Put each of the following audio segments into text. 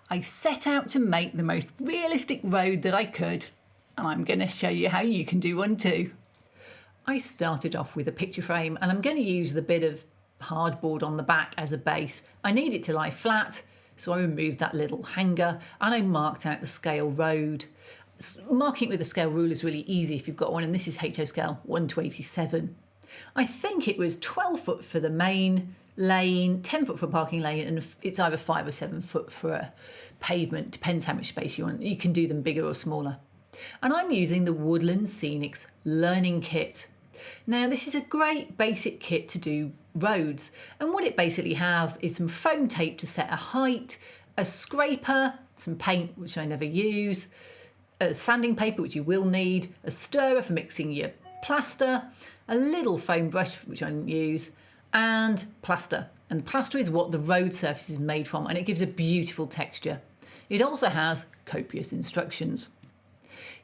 I set out to make the most realistic road that I could, and I'm going to show you how you can do one too. I started off with a picture frame, and I'm going to use the bit of hardboard on the back as a base. I need it to lie flat, so I removed that little hanger and I marked out the scale road. Marking it with a scale rule is really easy if you've got one, and this is HO scale 1/87. I think it was 12 foot for the main lane, 10 foot for a parking lane, and it's either 5 or 7 foot for a pavement, depends how much space you want. You can do them bigger or smaller. And I'm using the Woodland Scenics Learning Kit. Now this is a great basic kit to do roads, and what it basically has is some foam tape to set a height, a scraper, some paint which I never use, a sanding paper which you will need, a stirrer for mixing your plaster, a little foam brush which I didn't use, and plaster. And plaster is what the road surface is made from, and it gives a beautiful texture. It also has copious instructions.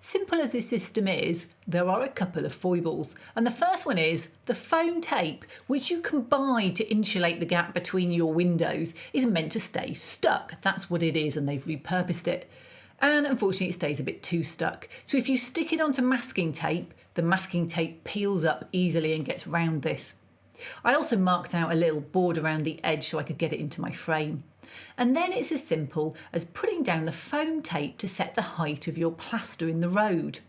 Simple as this system is, there are a couple of foibles, and the first one is the foam tape, which you can buy to insulate the gap between your windows, is meant to stay stuck. That's what it is, and they've repurposed it. And unfortunately it stays a bit too stuck. So if you stick it onto masking tape, the masking tape peels up easily and gets round this. I also marked out a little board around the edge so I could get it into my frame. And then it's as simple as putting down the foam tape to set the height of your plaster in the road.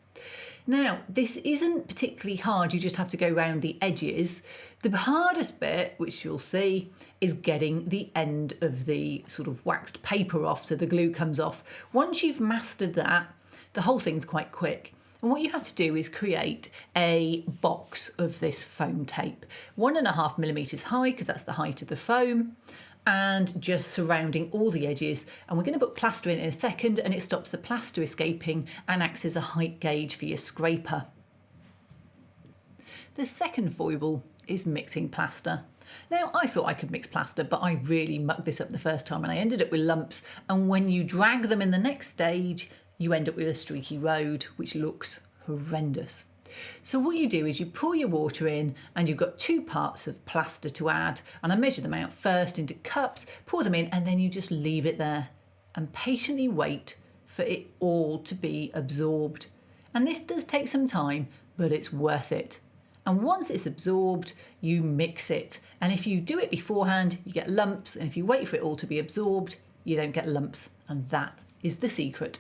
Now, this isn't particularly hard, you just have to go around the edges. The hardest bit, which you'll see, is getting the end of the sort of waxed paper off so the glue comes off. Once you've mastered that, the whole thing's quite quick. And what you have to do is create a box of this foam tape, 1.5 millimeters high, because that's the height of the foam, and just surrounding all the edges. And we're going to put plaster in a second, and it stops the plaster escaping and acts as a height gauge for your scraper. The second foible is mixing plaster. Now, I thought I could mix plaster, but I really mucked this up the first time and I ended up with lumps. And when you drag them in the next stage, you end up with a streaky road, which looks horrendous. So what you do is you pour your water in, and you've got 2 parts of plaster to add, and I measure them out first into cups, pour them in, and then you just leave it there and patiently wait for it all to be absorbed. And this does take some time, but it's worth it. And once it's absorbed, you mix it. And if you do it beforehand, you get lumps, and if you wait for it all to be absorbed, you don't get lumps, and that is the secret.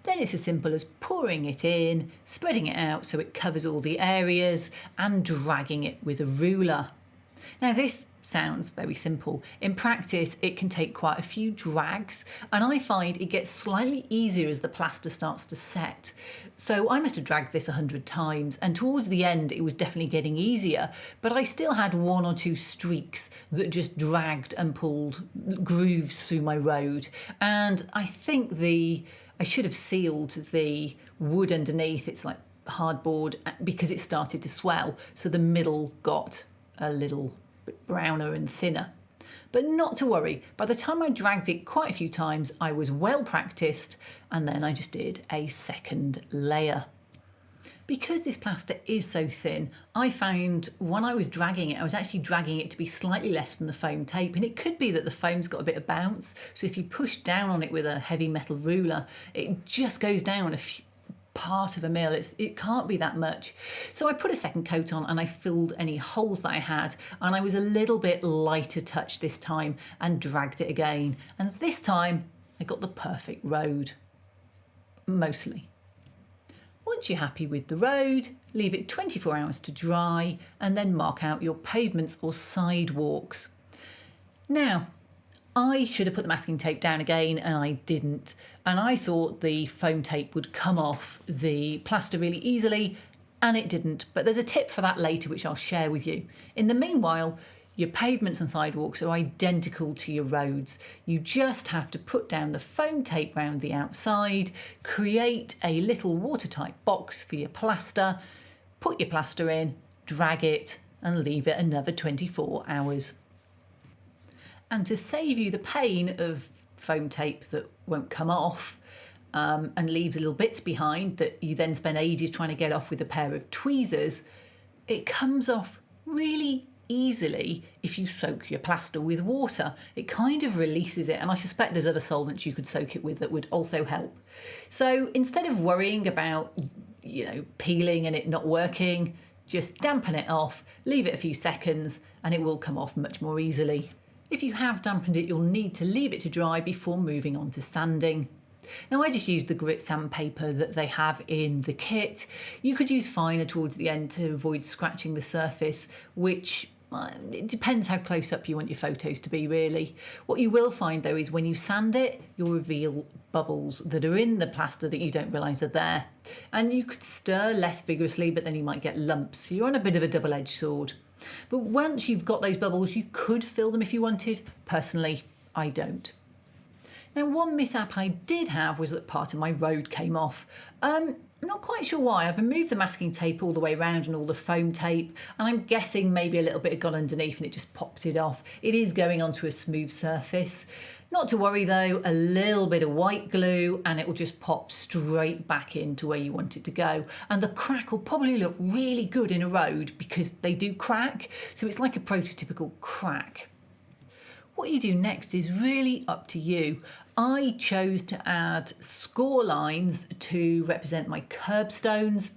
Then it's as simple as pouring it in, spreading it out so it covers all the areas, and dragging it with a ruler. Now this sounds very simple. In practice, it can take quite a few drags, and I find it gets slightly easier as the plaster starts to set. So I must have dragged this 100 times, and towards the end it was definitely getting easier, but I still had 1 or 2 streaks that just dragged and pulled grooves through my road. And I think I should have sealed the wood underneath, it's like hardboard, because it started to swell, so the middle got a little bit browner and thinner. But not to worry, by the time I dragged it quite a few times, I was well practiced, and then I just did a second layer. Because this plaster is so thin, I found when I was dragging it, I was actually dragging it to be slightly less than the foam tape, and it could be that the foam's got a bit of bounce, so if you push down on it with a heavy metal ruler, it just goes down part of a mil. It can't be that much. So I put a second coat on, and I filled any holes that I had, and I was a little bit lighter touch this time and dragged it again, and this time I got the perfect road, mostly. Once you're happy with the road, leave it 24 hours to dry, and then mark out your pavements or sidewalks. Now, I should have put the masking tape down again, and I didn't. And I thought the foam tape would come off the plaster really easily, and it didn't. But there's a tip for that later, which I'll share with you. In the meanwhile, your pavements and sidewalks are identical to your roads. You just have to put down the foam tape round the outside, create a little watertight box for your plaster, put your plaster in, drag it, and leave it another 24 hours. And to save you the pain of foam tape that won't come off and leaves little bits behind that you then spend ages trying to get off with a pair of tweezers, it comes off really easily if you soak your plaster with water. It kind of releases it, and I suspect there's other solvents you could soak it with that would also help. So instead of worrying about, peeling and it not working, just dampen it off, leave it a few seconds, and it will come off much more easily. If you have dampened it, you'll need to leave it to dry before moving on to sanding. Now I just used the grit sandpaper that they have in the kit. You could use finer towards the end to avoid scratching the surface, which it depends how close up you want your photos to be, really. What you will find though is when you sand it, you'll reveal bubbles that are in the plaster that you don't realise are there. And you could stir less vigorously, but then you might get lumps. So you're on a bit of a double-edged sword. But once you've got those bubbles, you could fill them if you wanted. Personally, I don't. Now, one mishap I did have was that part of my road came off. I'm not quite sure why. I've removed the masking tape all the way around and all the foam tape, and I'm guessing maybe a little bit had gone underneath and it just popped it off. It is going onto a smooth surface. Not to worry though, a little bit of white glue and it will just pop straight back into where you want it to go. And the crack will probably look really good in a road because they do crack. So it's like a prototypical crack. What you do next is really up to you. I chose to add score lines to represent my curbstones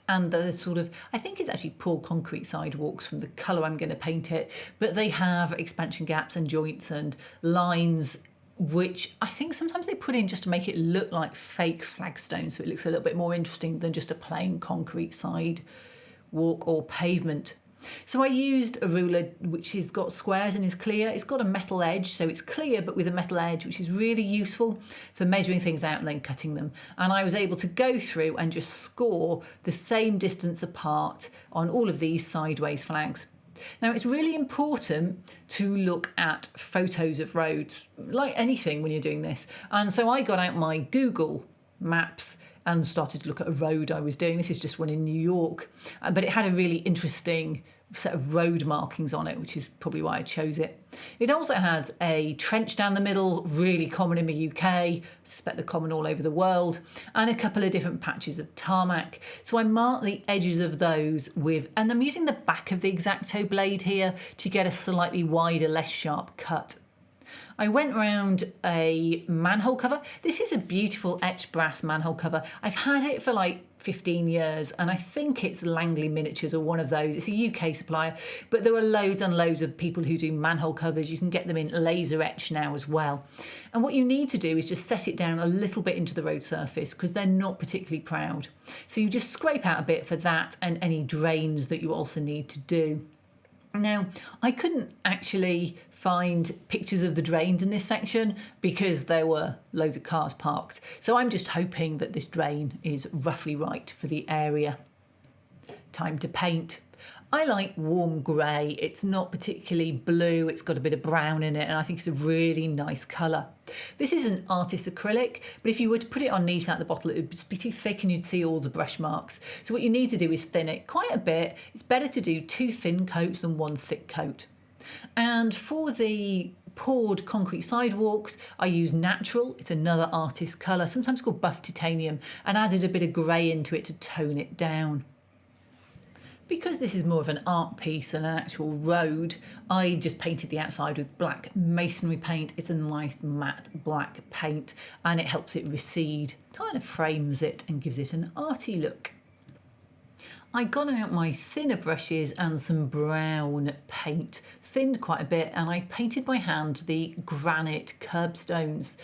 and the sort of, I think it's actually poured concrete sidewalks from the colour I'm going to paint it, but they have expansion gaps and joints and lines, which I think sometimes they put in just to make it look like fake flagstones, so it looks a little bit more interesting than just a plain concrete sidewalk or pavement. So I used a ruler which has got squares and is clear. It's got a metal edge, so it's clear but with a metal edge, which is really useful for measuring things out and then cutting them. And I was able to go through and just score the same distance apart on all of these sideways flags. Now, it's really important to look at photos of roads, like anything when you're doing this. And so I got out my Google Maps and started to look at a road I was doing. This is just one in New York, but it had a really interesting set of road markings on it, which is probably why I chose it. It also had a trench down the middle, really common in the UK, I suspect they're common all over the world, and a couple of different patches of tarmac. So I marked the edges of those with, and I'm using the back of the X-Acto blade here to get a slightly wider, less sharp cut. I went round a manhole cover. This is a beautiful etched brass manhole cover. I've had it for like 15 years and I think it's Langley Miniatures or one of those. It's a UK supplier, but there are loads and loads of people who do manhole covers. You can get them in laser etch now as well. And what you need to do is just set it down a little bit into the road surface because they're not particularly proud. So you just scrape out a bit for that and any drains that you also need to do. Now, I couldn't actually find pictures of the drains in this section because there were loads of cars parked. So I'm just hoping that this drain is roughly right for the area. Time to paint. I like warm grey. It's not particularly blue. It's got a bit of brown in it and I think it's a really nice colour. This is an artist's acrylic, but if you were to put it on neat out the bottle, it would just be too thick and you'd see all the brush marks. So what you need to do is thin it quite a bit. It's better to do 2 thin coats than 1 thick coat. And for the poured concrete sidewalks, I use natural. It's another artist's colour, sometimes called buff titanium, and added a bit of grey into it to tone it down. Because this is more of an art piece than an actual road, I just painted the outside with black masonry paint. It's a nice matte black paint and it helps it recede, kind of frames it and gives it an arty look. I got out my thinner brushes and some brown paint, thinned quite a bit, and I painted by hand the Granite Kerbstones.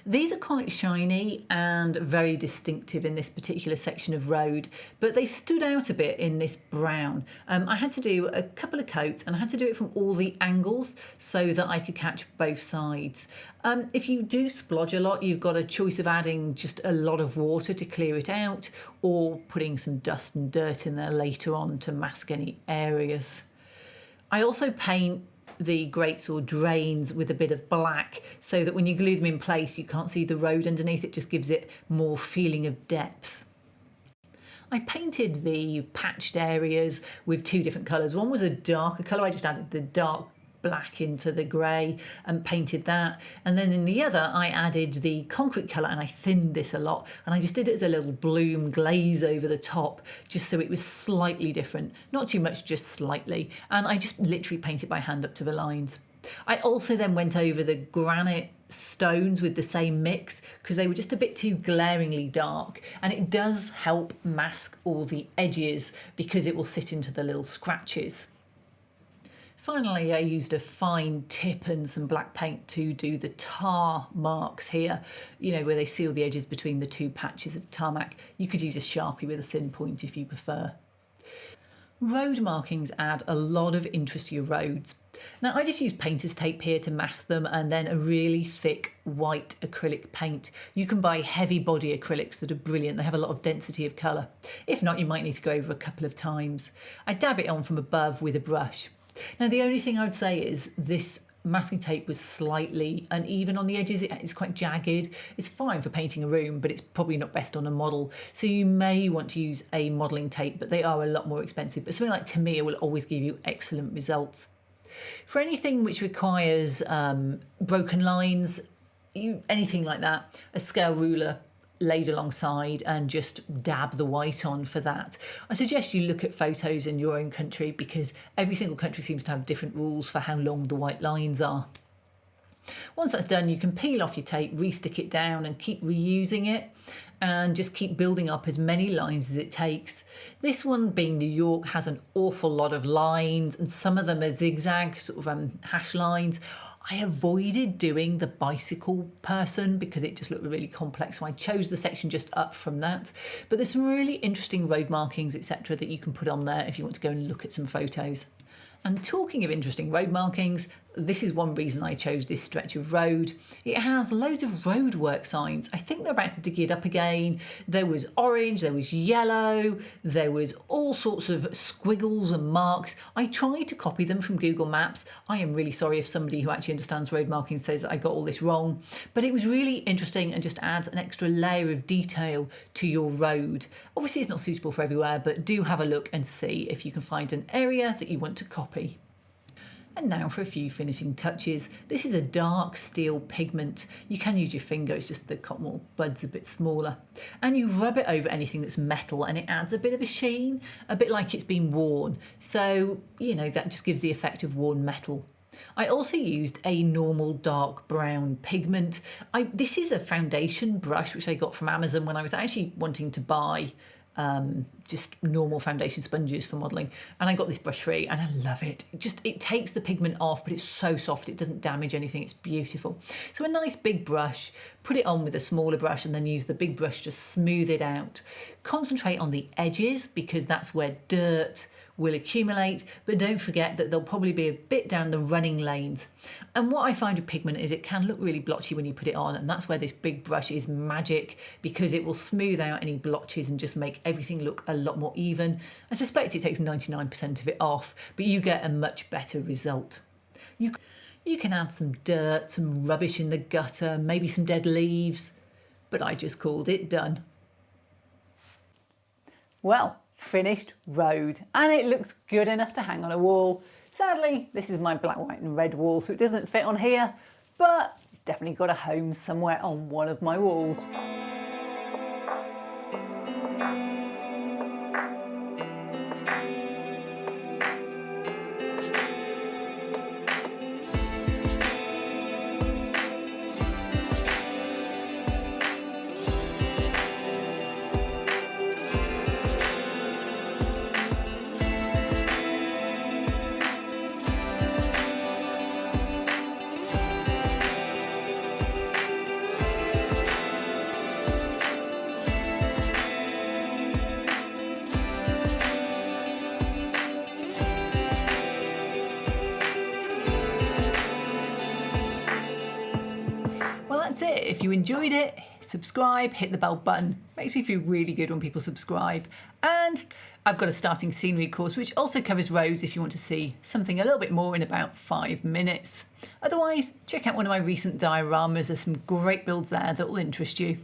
These are quite shiny and very distinctive in this particular section of road, but they stood out a bit in this brown. I had to do a couple of coats and I had to do it from all the angles so that I could catch both sides. If you do splodge a lot, you've got a choice of adding just a lot of water to clear it out or putting some dust and dirt in there later on to mask any areas. I also paint the grates or drains with a bit of black so that when you glue them in place you can't see the road underneath. It just gives it more feeling of depth. I painted the patched areas with 2 different colours. One was a darker colour. I just added the dark black into the grey and painted that. And then in the other, I added the concrete colour and I thinned this a lot. And I just did it as a little bloom glaze over the top, just so it was slightly different. Not too much, just slightly. And I just literally painted by hand up to the lines. I also then went over the granite stones with the same mix because they were just a bit too glaringly dark, and it does help mask all the edges because it will sit into the little scratches. Finally, I used a fine tip and some black paint to do the tar marks here, you know, where they seal the edges between the two patches of tarmac. You could use a Sharpie with a thin point if you prefer. Road markings add a lot of interest to your roads. Now, I just use painter's tape here to mask them, and then a really thick white acrylic paint. You can buy heavy body acrylics that are brilliant. They have a lot of density of colour. If not, you might need to go over a couple of times. I dab it on from above with a brush. Now, the only thing I would say is this masking tape was slightly uneven on the edges. It's quite jagged. It's fine for painting a room, but it's probably not best on a model. So you may want to use a modelling tape, but they are a lot more expensive. But something like Tamiya will always give you excellent results. For anything which requires broken lines, anything like that, a scale ruler laid alongside and just dab the white on for that. I suggest you look at photos in your own country because every single country seems to have different rules for how long the white lines are. Once that's done, you can peel off your tape, re-stick it down and keep reusing it and just keep building up as many lines as it takes. This one, being New York, has an awful lot of lines and some of them are zigzag sort of hash lines. I avoided doing the bicycle person because it just looked really complex, so I chose the section just up from that. But there's some really interesting road markings, etc., that you can put on there if you want to go and look at some photos. And talking of interesting road markings, this is one reason I chose this stretch of road. It has loads of roadwork signs. I think they're about to dig it up again. There was orange, there was yellow, there was all sorts of squiggles and marks. I tried to copy them from Google Maps. I am really sorry if somebody who actually understands road markings says I got all this wrong, but it was really interesting and just adds an extra layer of detail to your road. Obviously it's not suitable for everywhere, but do have a look and see if you can find an area that you want to copy. And now for a few finishing touches. This is a dark steel pigment. You can use your finger, it's just the cotton wool bud's a bit smaller. And you rub it over anything that's metal and it adds a bit of a sheen, a bit like it's been worn. So, you know, that just gives the effect of worn metal. I also used a normal dark brown pigment. This is a foundation brush which I got from Amazon when I was actually wanting to buy just normal foundation sponges for modelling, and I got this brush free and I love it. It takes the pigment off, but it's so soft, it doesn't damage anything, it's beautiful. So a nice big brush, put it on with a smaller brush and then use the big brush to smooth it out. Concentrate on the edges because that's where dirt will accumulate, but don't forget that there'll probably be a bit down the running lanes. And what I find with pigment is it can look really blotchy when you put it on, and that's where this big brush is magic because it will smooth out any blotches and just make everything look a lot more even. I suspect it takes 99% of it off, but you get a much better result. You can add some dirt, some rubbish in the gutter, maybe some dead leaves, but I just called it done. Well, finished road, and it looks good enough to hang on a wall. Sadly, this is my black, white and red wall, so it doesn't fit on here, but it's definitely got a home somewhere on one of my walls. That's it. If you enjoyed it, subscribe, hit the bell button. Makes me feel really good when people subscribe. And I've got a starting scenery course which also covers roads if you want to see something a little bit more in about 5 minutes. Otherwise, check out one of my recent dioramas. There's some great builds there that will interest you.